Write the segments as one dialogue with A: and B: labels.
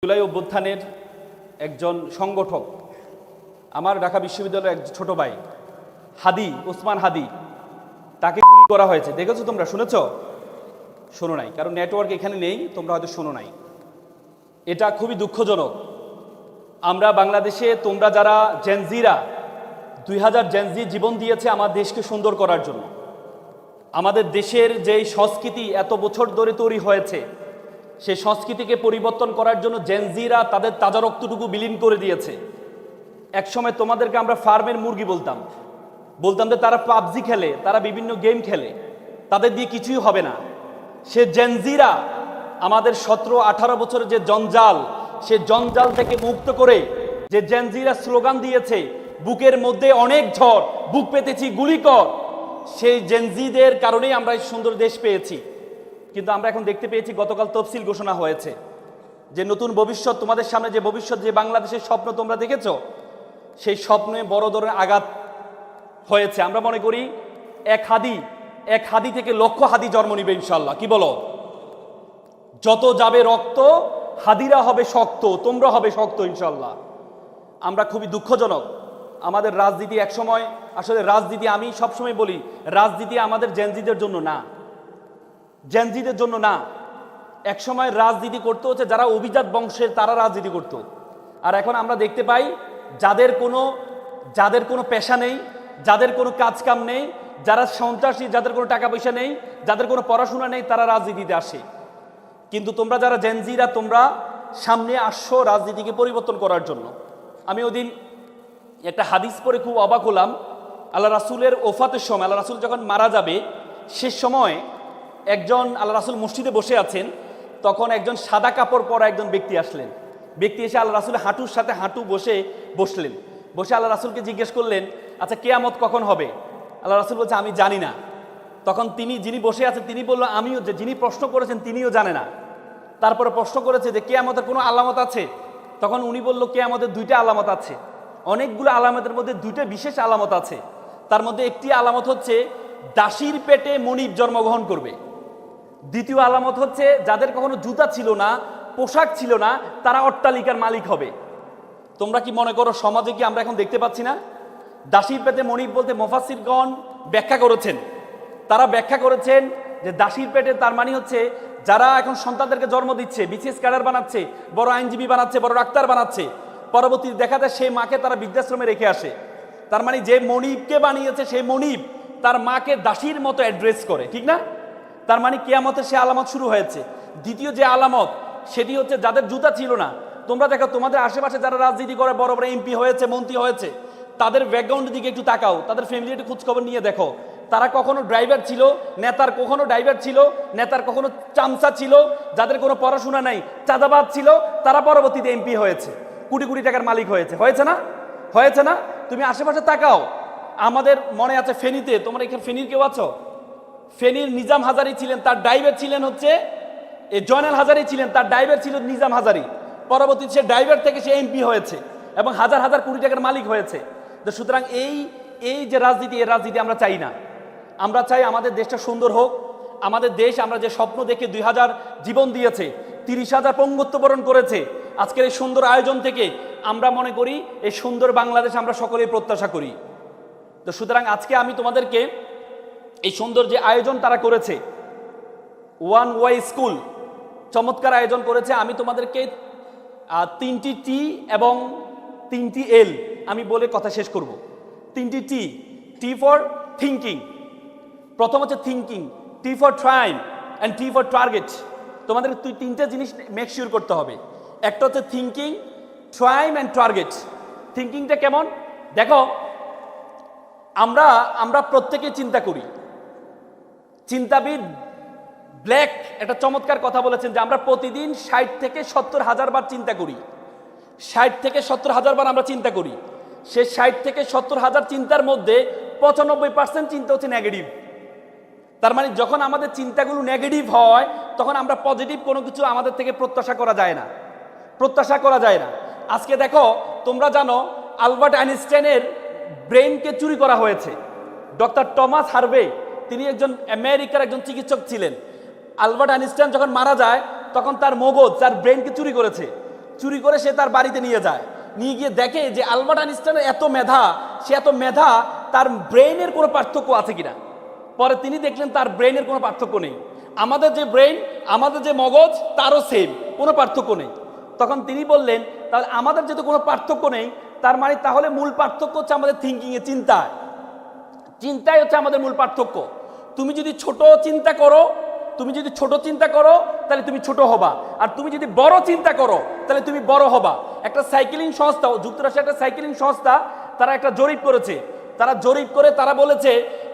A: জুলাই অভ্যুত্থানের একজন সংগঠক, আমার ঢাকা বিশ্ববিদ্যালয়ের এক ছোট ভাই হাদি, ওসমান হাদি, তাকে গুলি করা হয়েছে। দেখেছো তোমরা? শুনেছ? শোনো নাই, কারণ নেটওয়ার্ক এখানে নেই, তোমরা হয়তো শোনো নাই। এটা খুবই দুঃখজনক। আমরা বাংলাদেশে, তোমরা যারা জেনজিরা, 2000 জেনজি জীবন দিয়েছে আমার দেশকে সুন্দর করার জন্য। আমাদের দেশের যেই সংস্কৃতি এত বছর ধরে তৈরি হয়েছে, সেই সংস্কৃতিকে পরিবর্তন করার জন্য জেনজিরা তাদের তাজা রক্তটুকু বিলীন করে দিয়েছে। একসময় তোমাদেরকে আমরা ফার্মের মুরগি বলতাম যে তারা পাবজি খেলে, তারা বিভিন্ন গেম খেলে, তাদের দিয়ে কিছুই হবে না। সে জেনজিরা আমাদের 17-18 বছরের যে জঞ্জাল, সে জঞ্জাল থেকে মুক্ত করে যে জেনজিরা স্লোগান দিয়েছে, বুকের মধ্যে অনেক ঝড়, বুক পেতেছি গুলি কর, সেই জেনজিদের কারণেই আমরা এই সুন্দর দেশ পেয়েছি। কিন্তু আমরা এখন দেখতে পেয়েছি, গতকাল তফসিল ঘোষণা হয়েছে যে নতুন ভবিষ্যৎ, তোমাদের সামনে যে ভবিষ্যৎ, যে বাংলাদেশের স্বপ্ন তোমরা দেখেছো, সেই স্বপ্নে বড় ধরনের আঘাত হয়েছে। আমরা মনে করি এক হাদি থেকে লক্ষ হাদি জন্ম নিবে ইনশাল্লাহ। কি বলো? যত যাবে রক্ত, হাদিরা হবে শক্ত, তোমরা হবে শক্ত ইনশাল্লাহ। আমরা খুবই দুঃখজনক, আমাদের রাজনীতি একসময়, আসলে রাজনীতি, আমি সবসময় বলি, রাজনীতি আমাদের জেনজিদের জন্য না, জেনজিদের জন্য না। একসময় রাজনীতি করতে হচ্ছে যারা অভিজাত বংশের, তারা রাজনীতি করত। আর এখন আমরা দেখতে পাই যাদের কোনো পেশা নেই, যাদের কোনো কাজ কাম নেই, যারা সন্ত্রাসী, যাদের কোনো টাকা পয়সা নেই, যাদের কোনো পড়াশোনা নেই, তারা রাজনীতিতে আসে। কিন্তু তোমরা যারা জেনজিরা, তোমরা সামনে আসছো রাজনীতিকে পরিবর্তন করার জন্য। আমি ওদিন একটা হাদিস পড়ে খুব অবাক হলাম। আল্লাহ রাসূলের ওফাতের সময়, আল্লাহ রাসূল যখন মারা যাবে, সে সময় একজন, আল্লাহ রাসূল মসজিদে বসে আছেন, তখন একজন সাদা কাপড় পরা একজন ব্যক্তি আসলেন। ব্যক্তি এসে আল্লাহ রাসূলের হাঁটুর সাথে হাঁটু বসলেন। বসে আল্লাহ রাসূলকে জিজ্ঞেস করলেন, আচ্ছা কিয়ামত কখন হবে? আল্লাহ রাসূল বলছে, আমি জানি না। তখন যিনি বসে আছেন তিনি বলল, আমিও, যিনি প্রশ্ন করেছেন তিনিও জানে না। তারপরে প্রশ্ন করেছে যে কিয়ামতের কোনো আলামত আছে? তখন উনি বলল, কিয়ামতের 2টা আলামত আছে। অনেকগুলো আলামতের মধ্যে 2টা বিশেষ আলামত আছে। তার মধ্যে একটি আলামত হচ্ছে দাসীর পেটে মনিব জন্মগ্রহণ করবে। দ্বিতীয় আলামত হচ্ছে যাদের কখনো জুতা ছিল না, পোশাক ছিল না, তারা অট্টালিকার মালিক হবে। তোমরা কি মনে করো সমাজে কি আমরা এখন দেখতে পাচ্ছি না? দাসীর পেটে মনিব বলতে মুফাসসিরগণ ব্যাখ্যা করেছেন, তারা ব্যাখ্যা করেছেন যে দাসীর পেটে তার মানে হচ্ছে যারা এখন সন্তানদেরকে জন্ম দিচ্ছে, বিসিএস ক্যাডার বানাচ্ছে, বড় আইনজীবী বানাচ্ছে, বড় ডাক্তার বানাচ্ছে, পরবর্তী দেখা যায় সেই মাকে তারা বৃদ্ধাশ্রমে রেখে আসে। তার মানে যে মনিবকে বানিয়েছে, সেই মনিব তার মাকে দাসীর মতো অ্যাড্রেস করে, ঠিক না? তার মানে কিয়ামতের সে আলামত শুরু হয়েছে। দ্বিতীয় যে আলামত, সেটি হচ্ছে যাদের জুতা ছিল না। তোমরা দেখো তোমাদের আশেপাশে যারা রাজনীতি করে, বড় বড় এমপি হয়েছে, মন্ত্রী হয়েছে, তাদের ব্যাকগ্রাউন্ডের দিকে একটু তাকাও, তাদের ফ্যামিলি একটু খোঁজখবর নিয়ে দেখো। তারা কখনো ড্রাইভার ছিল, নেতার কখনো ড্রাইভার ছিল, নেতার কখনো চামচা ছিল, যাদের কোনো পড়াশোনা নাই, চাঁদাবাজ ছিল, তারা পরবর্তীতে এমপি হয়েছে, কোটি কোটি টাকার মালিক হয়েছে। হয়েছে না? তুমি আশেপাশে তাকাও। আমাদের মনে আছে ফেনীতে, তোমরা এখানে ফেনীর কেউ আছো? ফেনীর নিজাম হাজারি ছিলেন, তার ড্রাইভার ছিলেন হচ্ছে জয়নাল হাজারি ছিলেন, তার ড্রাইভার ছিল নিজাম হাজারি। পরবর্তীতে সে ড্রাইভার থেকে সে এমপি হয়েছে এবং হাজার হাজার কোটি টাকার মালিক হয়েছে। তো সুতরাং এই যে রাজনীতি, এই রাজনীতি আমরা চাই না। আমরা চাই আমাদের দেশটা সুন্দর হোক। আমাদের দেশ, আমরা যে স্বপ্ন দেখে 2000 জীবন দিয়েছে, 30,000 পঙ্গুত্ব বরণ করেছে, আজকের এই সুন্দর আয়োজন থেকে আমরা মনে করি এই সুন্দর বাংলাদেশ আমরা সকলেই প্রত্যাশা করি। তো সুতরাং আজকে আমি তোমাদেরকে এই সুন্দর যে আয়োজন তারা করেছে, ওয়ান ওয়াই স্কুল চমৎকার আয়োজন করেছে। আমি তোমাদেরকে 3টি টি এবং 3টি এল আমি বলে কথা শেষ করব। 3টি টি ফর থিঙ্কিং। প্রথম হচ্ছে thinking, T for ট্রাইম and T for target. তোমাদের 3টে জিনিস মেক শিওর করতে হবে। একটা হচ্ছে থিঙ্কিং, ট্রাইম অ্যান্ড টার্গেট। থিঙ্কিংটা কেমন দেখো, আমরা প্রত্যেকে চিন্তা করি। চিন্তাবিদ ব্ল্যাক একটা চমৎকার কথা বলেছেন যে আমরা প্রতিদিন 60 থেকে 70 হাজার বার চিন্তা করি। 60 থেকে 70 হাজার বার আমরা চিন্তা করি। সে 60 থেকে 70 হাজার চিন্তার মধ্যে 95% চিন্তা হচ্ছে নেগেটিভ। তার মানে যখন আমাদের চিন্তাগুলো নেগেটিভ হয়, তখন আমরা পজিটিভ কোনো কিছু আমাদের থেকে প্রত্যাশা করা যায় না। আজকে দেখো, তোমরা জানো আলবার্ট আইনস্টাইনের ব্রেনকে চুরি করা হয়েছে। ডক্টর টমাস হার্ভে, তিনি একজন আমেরিকার একজন চিকিৎসক ছিলেন। আলবার্ট আইনস্টাইন যখন মারা যায়, তখন তার মগজ, তার ব্রেনকে চুরি করেছে। চুরি করে সে তার বাড়িতে নিয়ে যায়, নিয়ে গিয়ে দেখে যে আলবার্ট আইনস্টাইনের এত মেধা, সে এত মেধা, তার ব্রেইনের কোনো পার্থক্য আছে কিনা। পরে তিনি দেখলেন তার ব্রেইনের কোনো পার্থক্য নেই, আমাদের যে ব্রেইন, আমাদের যে মগজ, তারও সেম, কোনো পার্থক্য নেই। তখন তিনি বললেন তাহলে আমাদের যেহেতু কোনো পার্থক্য নেই, তার মানে তাহলে মূল পার্থক্য হচ্ছে আমাদের থিঙ্কিংয়ে, চিন্তায়। চিন্তাই হচ্ছে আমাদের মূল পার্থক্য। তুমি যদি ছোট চিন্তা করো, তুমি যদি ছোট চিন্তা করো তাহলে তুমি ছোট হবা, আর তুমি যদি বড় চিন্তা করো তাহলে তুমি বড় হবা। একটা সাইকেলিং সংস্থা, যুক্তরাষ্ট্রের একটা সাইকেলিং সংস্থা, তারা একটা জরিপ করেছে। তারা জরিপ করে তারা বলেছে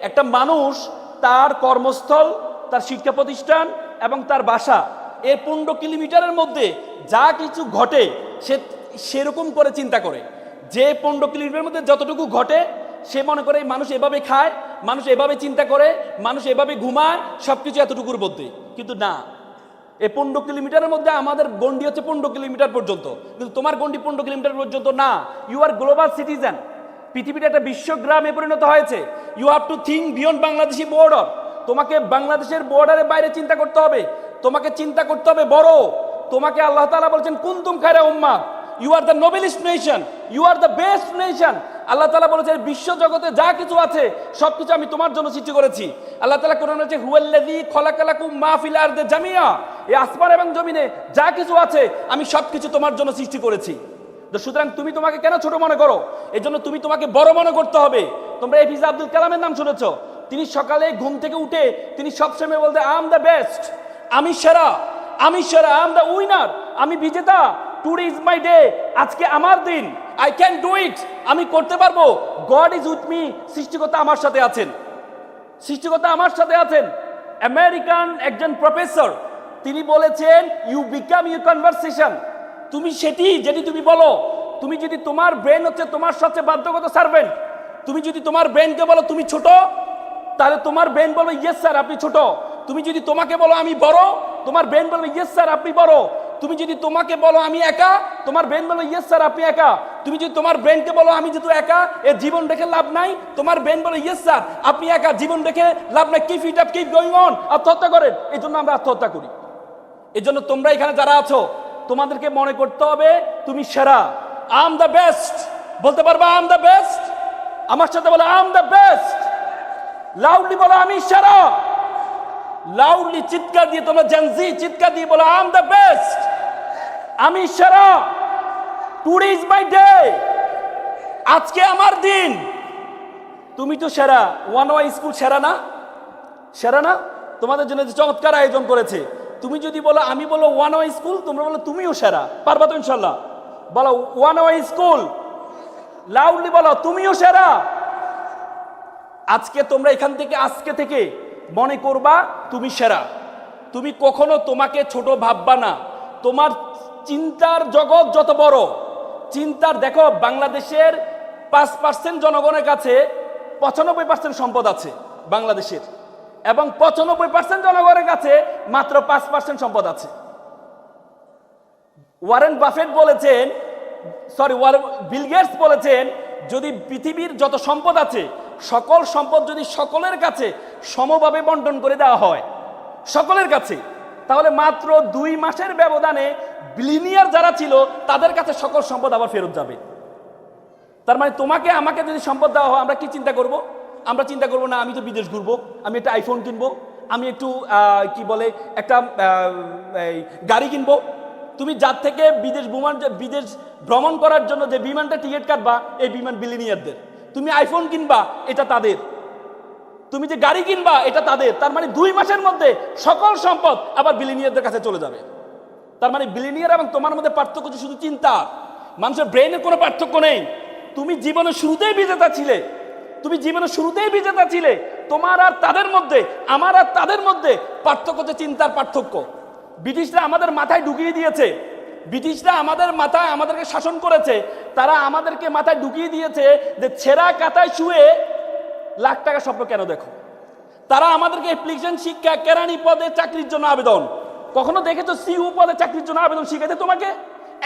A: একটা মানুষ তার কর্মস্থল, তার শিক্ষা প্রতিষ্ঠান এবং তার বাসা, এর 15 কিলোমিটারের মধ্যে যা কিছু ঘটে সে সেরকম করে চিন্তা করে। যে 15 কিলোমিটারের মধ্যে যতটুকু ঘটে সে মনে করে মানুষ এভাবে খায়, মানুষ এভাবে চিন্তা করে, মানুষ এভাবে ঘুমায়, সবকিছু এতটুকুর মধ্যে। কিন্তু না, এই 15 কিলোমিটারের মধ্যে আমাদের গন্ডি হচ্ছে 15 কিলোমিটার পর্যন্ত, কিন্তু তোমার গন্ডি 15 কিলোমিটার পর্যন্ত না। ইউ আর গ্লোবাল সিটিজেন, পৃথিবীটা একটা বিশ্বগ্রামে পরিণত হয়েছে। You have to think beyond Bangladeshi border. তোমাকে বাংলাদেশের বর্ডারের বাইরে চিন্তা করতে হবে, তোমাকে চিন্তা করতে হবে বড়। তোমাকে আল্লাহ তাআলা বলছেন কুনতুম খায়রা উম্মাহ, you are the noblest nation, you are the best nation. আল্লাহ তাআলা বলেছেন বিশ্ব জগতে যা কিছু আছে সবকিছু আমি তোমার জন্য সৃষ্টি করেছি। আল্লাহ তাআলা কোরআনে বলেছে হুয়াল্লাযী খালাকালাকুম মা ফিল আরদি জামিয়া, এই আসমান এবং জমিনে যা কিছু আছে আমি সবকিছু তোমার জন্য সৃষ্টি করেছি। তো সুতরাং তুমি তোমাকে কেন ছোট মনে করো? এই জন্য তুমি তোমাকে বড় মনে করতে হবে। তোমরা এপিজে আব্দুল কালামের নাম শুনেছো? তিনি সকালে ঘুম থেকে উঠে তিনি সবসময় বলতে আই এম দ্য বেস্ট, আমি সেরা, আমি সেরা, আই এম দ্য উইনার, আমি বিজেতা। টুডে ইজ মাই ডে, আজকে আমার দিন, আই ক্যান ডু ইট, আমি করতে পারবো। গড ইজ উইথ মি, সৃষ্টিকর্তা আমার সাথে আছেন, সৃষ্টিকর্তা আমার সাথে আছেন। আমেরিকান একজন প্রফেসর তিনি বলেছেন ইউ বিকাম ইউর কনভারসেশন, তুমি যেটি তুমি বলো। তুমি যদি তোমার ব্রেন হচ্ছে তোমার সবচেয়ে বাধ্যগত সার্ভেন্ট, তুমি যদি তোমার ব্রেনকে বলো তুমি ছোট, তাহলে তোমার ব্রেন বলবে ইয়েস স্যার আপনি ছোট। তুমি যদি তোমাকে বলো আমি বড়, তোমার ব্রেন বলবে ইয়েস স্যার আপনি বড়। তুমি যদি তোমাকে বলো আমি একা, তোমার ব্রেন বলবে ইয়েস স্যার আপনি একা। তুমি যদি তোমার ব্রেনকে বলো আমি যেহেতু একা, এ জীবন রেখে লাভ নাই, তোমার ব্রেন বলে ইয়েস স্যার আপনি একা, জীবন রেখে লাভ নাই, keep it up, keep going on. আত্মহত্যা করেন, এই জন্য আমরা আত্মহত্যা করি। এই জন্য তোমরা এখানে যারা আছো তোমাদেরকে মনে করতে হবে তুমি সেরা। আই এম দ্য বেস্ট, বলতে পারবা আই এম দ্য বেস্ট? আমার সাথে বলো I am the best, loudly বলো আমি সেরা, লাউডলি চিৎকার দিয়ে, তোমরা জেনজি চিৎকার দিয়ে বলো আই এম দ্য বেস্ট, আমি সেরা। টুডে ইজ মাই ডে, আজকে আমার দিন। তুমি তো সেরা। ওয়ান ওয়াই স্কুল সেরা না? সেরা না? তোমাদের জন্য যে চমৎকার আয়োজন করেছে, তুমি যদি বলো আমি বলো ওয়ান ওয়াই স্কুল, তোমরা বলো তুমিও সেরা, পারবা তো ইনশাল্লাহ? বলো ওয়ান ওয়াই স্কুল, লাউডলি বলো তুমিও সেরা। আজকে তোমরা এখান থেকে, আজকে থেকে মনে করবা তুমি সেরা। তুমি কখনো তোমাকে ছোট ভাববা না। তোমার চিন্তার জগৎ যত বড়, চিন্তার, দেখো বাংলাদেশের 5% জনগণের কাছে 95% সম্পদ আছে বাংলাদেশের, এবং 95% জনগণের কাছে মাত্র 5% সম্পদ আছে। ওয়ারেন বাফেট বলেছেন, বিল গেটস বলেছেন, যদি পৃথিবীর যত সম্পদ আছে সকল সম্পদ যদি সকলের কাছে সমভাবে বন্টন করে দেওয়া হয় সকলের কাছে, তাহলে মাত্র 2 মাসের ব্যবধানে বিলিনিয়ার যারা ছিল তাদের কাছে সকল সম্পদ আবার ফেরত যাবে। তার মানে তোমাকে আমাকে যদি সম্পদ দেওয়া হয় আমরা কি চিন্তা করব? আমরা চিন্তা করব না আমি তো বিদেশ ঘুরবো, আমি একটা আইফোন কিনবো, আমি একটু কি বলে একটা গাড়ি কিনবো। তুমি যার থেকে বিদেশ ভ্রমণ করার জন্য যে বিমানটা টিকিট কাটবা, এই বিমান বিলিনিয়ারদের। তুমি আইফোন কিনবা, এটা তাদের। তুমি যে গাড়ি কিনবা, এটা তাদের। তার মানে 2 মাসের মধ্যে সকল সম্পদ আবার বিলিনিয়ারদের কাছে চলে যাবে। তার মানে বিলিনিয়ার এবং তোমার মধ্যে পার্থক্য শুধু চিন্তা, মানুষের ব্রেনের কোনো পার্থক্য নেই। তুমি জীবনের শুরুতেই বিজেতা ছিলে, তুমি জীবনের শুরুতেই বিজেতা ছিলে। তোমার আর তাদের মধ্যে, আমার আর তাদের মধ্যে পার্থক্য হচ্ছে চিন্তার পার্থক্য। ব্রিটিশরা আমাদের মাথায় ঢুকিয়ে দিয়েছে, ব্রিটিশরা আমাদের মাথায় আমাদেরকে শাসন করেছে। তারা আমাদেরকে মাথায় ঢুকিয়ে দিয়েছে যে ছেঁড়া কাতায় শুয়ে লাখ টাকা স্বপ্ন কেন দেখো। তারা আমাদেরকে অ্যাপ্লিকেশন শিক্ষা, কেরানি পদে চাকরির জন্য আবেদন, কখনো দেখেছো সিইও পদে চাকরির জন্য আবেদন শিখাইতে? তোমাকে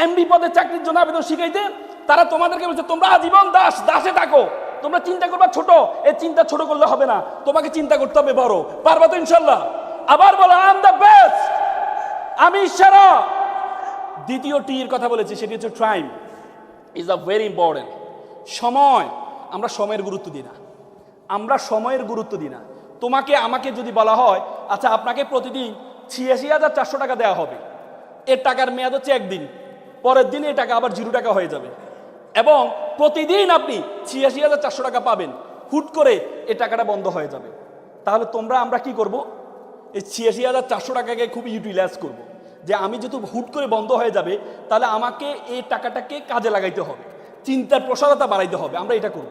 A: এমডি পদে চাকরির জন্য আবেদন শিখাইতে? তারা তোমাদেরকে বলছে তোমরা আজীবন দাস, দাসে থাকো, তোমরা চিন্তা করবা ছোট। এই চিন্তা ছোট করলে হবে না, তোমাকে চিন্তা করতে হবে বড়। পারবা তো ইনশাল্লাহ? আবার বলো আই এম দ্য বেস্ট, আমি সেরা, দ্বিতীয় টির কথা বলেছি, সেটি হচ্ছে time is a very important. সময়, আমরা সময়ের গুরুত্ব দিই না, আমরা সময়ের গুরুত্ব দিই না। তোমাকে আমাকে যদি বলা হয় আচ্ছা আপনাকে প্রতিদিন ৮৬,৪০০ টাকা দেওয়া হবে, এর টাকার মেয়াদ হচ্ছে একদিন, পরের দিন এই টাকা আবার 0 টাকা হয়ে যাবে, এবং প্রতিদিন আপনি ৮৬,৪০০ টাকা পাবেন, হুট করে এই টাকাটা বন্ধ হয়ে যাবে, তাহলে আমরা কি করব? এই ৮৬,৪০০ টাকাকে খুব ইউটিলাইজ করব, যে আমি যেহেতু হুট করে বন্ধ হয়ে যাবে তাহলে আমাকে এই টাকাটাকে কাজে লাগাইতে হবে, চিন্তার প্রসারতা বাড়াইতে হবে, আমরা এটা করব।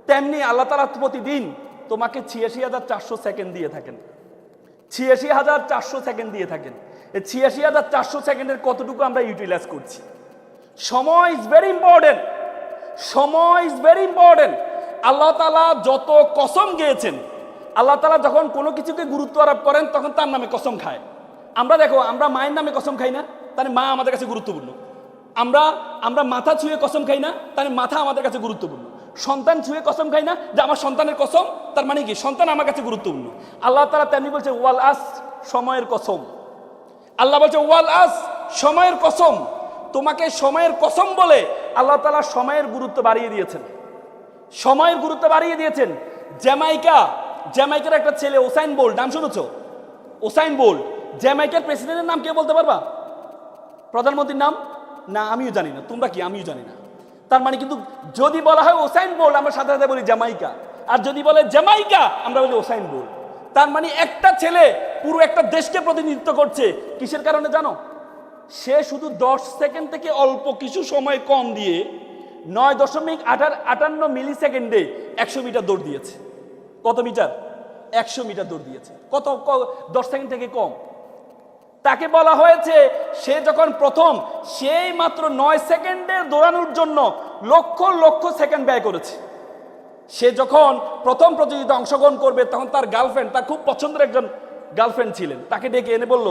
A: তেমনি আল্লাহ তাআলা প্রতিদিন তোমাকে ৮৬,৪০০ সেকেন্ড দিয়ে থাকেন, ৮৬,৪০০ সেকেন্ড দিয়ে থাকেন। এই ৮৬,৪০০ সেকেন্ডের কতটুকু আমরা ইউটিলাইজ করছি? সময় ইজ ভেরি ইম্পর্টেন্ট, সময় ইজ ভেরি ইম্পর্টেন্ট। আল্লাহ তাআলা যত কসম গিয়েছেন, আল্লাহ তাআলা যখন কোনো কিছুকে গুরুত্ব আরোপ করেন তখন তার নামে কসম খায়। আমরা দেখো, আমরা মায়ের নামে কসম খাই না, তাহলে মা আমাদের কাছে গুরুত্বপূর্ণ। আমরা মাথা ছুঁয়ে কসম খাই না, তাহলে মাথা আমাদের কাছে গুরুত্বপূর্ণ। সন্তান ছুঁয়ে কসম খাই না, যে আমার সন্তানের কসম, তার মানে কি সন্তান আমার কাছে গুরুত্বপূর্ণ। আল্লাহ তাআলা তেমনি বলছে ওয়াল আস, সময়ের কসম। আল্লাহ বলছে ওয়াল আস, সময়ের কসম। তোমাকে সময়ের কসম বলে আল্লাহ তাআলা সময়ের গুরুত্ব বাড়িয়ে দিয়েছেন, সময়ের গুরুত্ব বাড়িয়ে দিয়েছেন। জ্যামাইকার একটা ছেলে উসাইন বোল্ট, নাম শুনেছো? উসাইন বোল্ট, জ্যামাইকার প্রেসিডেন্টের নাম কে বলতে পারবা? প্রধানমন্ত্রীর নাম? না, আমিও জানি না। তোমরা কি? আমিও জানি না। তার মানে কিন্তু যদি বলা হয় উসাইন বোল্ট, আমরা সাথে সাথে বলি জ্যামাইকা, আর যদি বলে জ্যামাইকা আমরা বলি উসাইন বোল্ট। তার মানে একটা ছেলে পুরো একটা দেশকে প্রতিনিধিত্ব করছে। কিসের কারণে জানো? সে শুধু 10 সেকেন্ড থেকে অল্প কিছু সময় কম দিয়ে 9.58 মিলি সেকেন্ডে 100 মিটার দৌড় দিয়েছে। কত মিটার? 100 মিটার দৌড় দিয়েছে। কত 10 সেকেন্ড থেকে কম। তাকে বলা হয়েছে সে যখন প্রথম, সেই মাত্র 9 সেকেন্ডের দৌড়ানোর জন্য লক্ষ লক্ষ সেকেন্ড ব্যয় করেছে। সে যখন প্রথম প্রতিযোগিতা অংশগ্রহণ করবে তখন তার গার্লফ্রেন্ড, তার খুব পছন্দের একজন গার্লফ্রেন্ড ছিলেন, তাকে ডেকে এনে বলল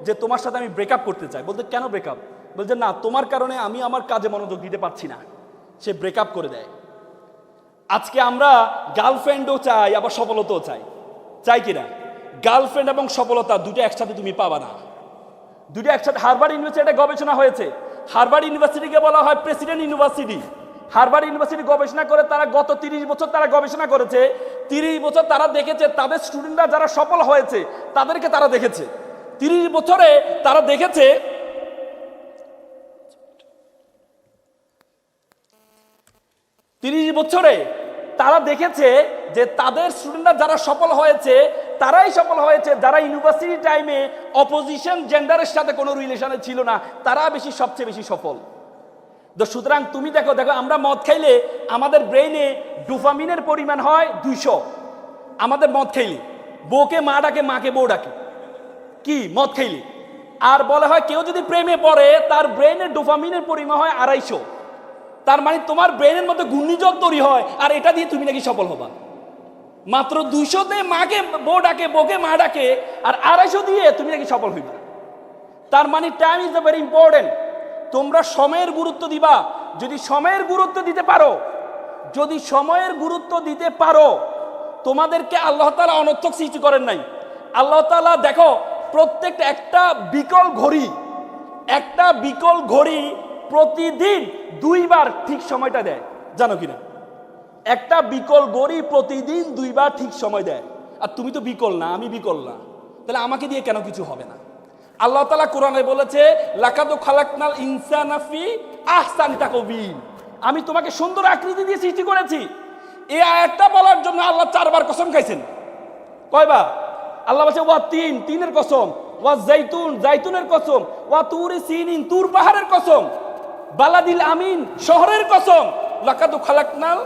A: যে তোমার সাথে আমি ব্রেকআপ করতে চাই। বলতে কেন ব্রেকআপ? বলছে না, তোমার কারণে আমি আমার কাজে মনোযোগ দিতে পারছি না। সে ব্রেকআপ করে দেয়। আজকে আমরা গার্লফ্রেন্ডও চাই, আবার সফলতাও চাই, চাই কিনা? গার্লফ্রেন্ড এবং সফলতা দুটো একসাথে তুমি পাবা না, দুটো একসাথে। হার্ভার্ড ইউনিভার্সিটি গবেষণা হয়েছে, হার্ভার্ড ইউনিভার্সিটিকে বলা হয় প্রেসিডেন্ট ইউনিভার্সিটি। হার্ভার্ড ইউনিভার্সিটি গবেষণা করে, তারা গত 30 বছর তারা গবেষণা করেছে। 30 বছর তারা দেখেছে তাদের স্টুডেন্টরা যারা সফল হয়েছে তাদেরকে তারা দেখেছে। 30 বছরে তারা দেখেছে 30 বছরে তারা দেখেছে যে তাদের স্টুডেন্টরা যারা সফল হয়েছে তারাই সফল হয়েছে যারা ইউনিভার্সিটি টাইমে অপোজিশন জেন্ডারের সাথে কোনো রিলেশনে ছিল না, তারা সবচেয়ে বেশি সফল। তো সুতরাং তুমি দেখো আমরা মদ খাইলে আমাদের ব্রেইনে ডোপামিনের পরিমাণ হয় 200। আমাদের মদ খাইলে বউকে মা ডাকে, মাকে বউ ডাকে, কি মদ খাইলে। আর বলা হয় কেউ যদি প্রেমে পড়ে তার ব্রেইনে ডোপামিনের পরিমাণ হয় 250। তার মানে তোমার ব্রেনের মধ্যে ঘূর্ণিঝড় তৈরি হয়, আর এটা দিয়ে তুমি নাকি সফল হবা। মাত্র 200-তে মাকে বউ ডাকে, বউকে মা ডাকে, আর 250 দিয়ে তুমি নাকি সফল হইবা। তার মানে টাইম ইজ ভেরি ইম্পর্টেন্ট। তোমরা সময়ের গুরুত্ব দিবা। যদি সময়ের গুরুত্ব দিতে পারো, যদি সময়ের গুরুত্ব দিতে পারো, তোমাদেরকে আল্লাহ তাআলা অনর্থক সৃষ্টি করেন নাই। আল্লাহ তাআলা দেখো প্রত্যেকটা একটা বিকল ঘড়ি প্রতিদিন 2 বার ঠিক সময়টা দেয়, জানো কিনা? একটা বিকল ঘড়ি প্রতিদিন 2 বার ঠিক সময় দেয়। আর তুমি তো বিকল না, আমি বিকল না, তাহলে আমাকে দিয়ে কেন কিছু হবে না? আল্লাহ তাআলা কোরআনে বলেছে লাকাদ খালাকনাল ইনসানা ফি আহসানি তাকওয়িম, আমি তোমাকে সুন্দর আকৃতি দিয়ে সৃষ্টি করেছি। এই আয়াতটা বলার জন্য আল্লাহ 4 বার কসম খাইছেন। কয়বার? আল্লাহ বলছে ওয়া তিনের কসম, ওয়া জাইতুনের কসম, ওয়া তুরি সিনিন, তুর পাহাড়ের কসম, বালাদিল আমিন, শহরের কসম, লাকাদ খালাকনাল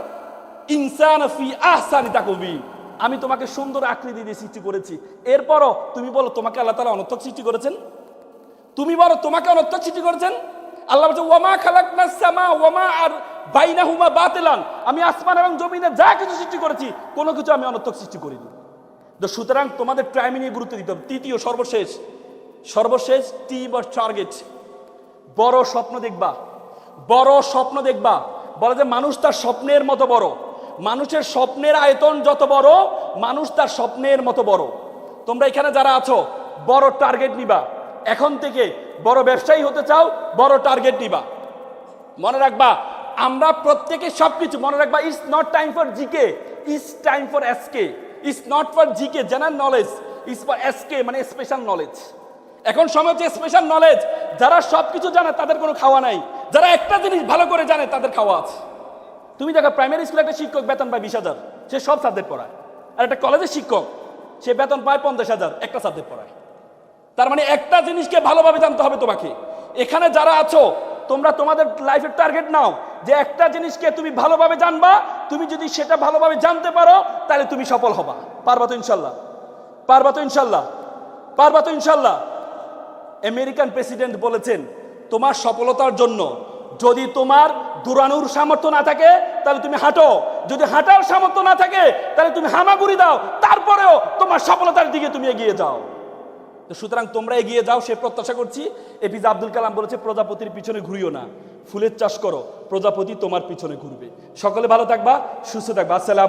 A: ইনসানা ফি আহসানি তাকওয়িম, আমি তোমাকে সুন্দর আকৃতি দিয়ে সৃষ্টি করেছি। এরপরও তুমি বলো তোমাকে আল্লাহ তাআলা অনর্থক সৃষ্টি করেছেন? তুমি বলো তোমাকে অনর্থক সৃষ্টি করেছেন? আল্লাহ বলছে ওয়ামা খালাকনাস সামা ওয়ামা আর বাইনাহুমা বাতিলান, আমি আসমান এবং জমিনে যা কিছু সৃষ্টি করেছি কোনো কিছু আমি অনর্থক সৃষ্টি করিনি। তো সুতরাং তোমাদের টাইম নিয়ে গুরুত্ব দিতে হবে। তৃতীয় সর্বশেষ টি বা টার্গেট, বড় স্বপ্ন দেখবা, বড় স্বপ্ন দেখবা। বলে যে মানুষ তার স্বপ্নের মতো বড়, মানুষের স্বপ্নের আয়তন যত বড়, মানুষ তার স্বপ্নের মতো বড়। তোমরা এখানে যারা আছো বড় টার্গেট নিবা, এখন থেকে বড় ব্যবসায়ী হতে চাও, বড় টার্গেট নিবা। মনে রাখবা আমরা প্রত্যেকে সবকিছু মনে রাখবা, it's not time for GK, it's time for SK. It's not for GK general knowledge, it's for SK মানে স্পেশাল নলেজ। এখন সময় হচ্ছে স্পেশাল নলেজ। যারা সবকিছু জানে তাদের কোনো খাওয়া নাই, যারা একটা জিনিস ভালো করে জানে তাদের খাওয়া আছে। তুমি দেখো প্রাইমারি স্কুলে একটা শিক্ষক বেতন পায় 20,000, সে সব সাবজেক্ট পড়ায়। আর একটা কলেজের শিক্ষক সে বেতন পায় 50,000, একটা সাবজেক্ট পড়ায়। তার মানে একটা জিনিসকে ভালোভাবে জানতে হবে তোমাকে। এখানে যারা আছো তোমরা তোমাদের লাইফের টার্গেট নাও যে একটা জিনিসকে তুমি ভালোভাবে জানবা। তুমি যদি সেটা ভালোভাবে জানতে পারো তাহলে তুমি সফল হবা। পারবা তো ইনশাল্লাহ? পারবা তো ইনশাল্লাহ? পারবা তো ইনশাল্লাহ? আমেরিকান প্রেসিডেন্ট বলেছেন তোমার সফলতার জন্য যদি তোমার দৌড়ানোর সামর্থ্য না থাকে তাহলে তুমি হাঁটো, যদি হাঁটার সামর্থ্য না থাকে তাহলে তুমি হামাগুড়ি দাও, তারপরেও তোমার সফলতার দিকে তুমি এগিয়ে যাও। তো সুতরাং তোমরা এগিয়ে যাও সে প্রত্যাশা করছি। এপিজে আব্দুল কালাম বলেছে প্রজাপতির পিছনে ঘুরিও না, ফুলের চাষ করো, প্রজাপতি তোমার পিছনে ঘুরবে। সকলে ভালো থাকবা, সুস্থ থাকবা। আসসালাম।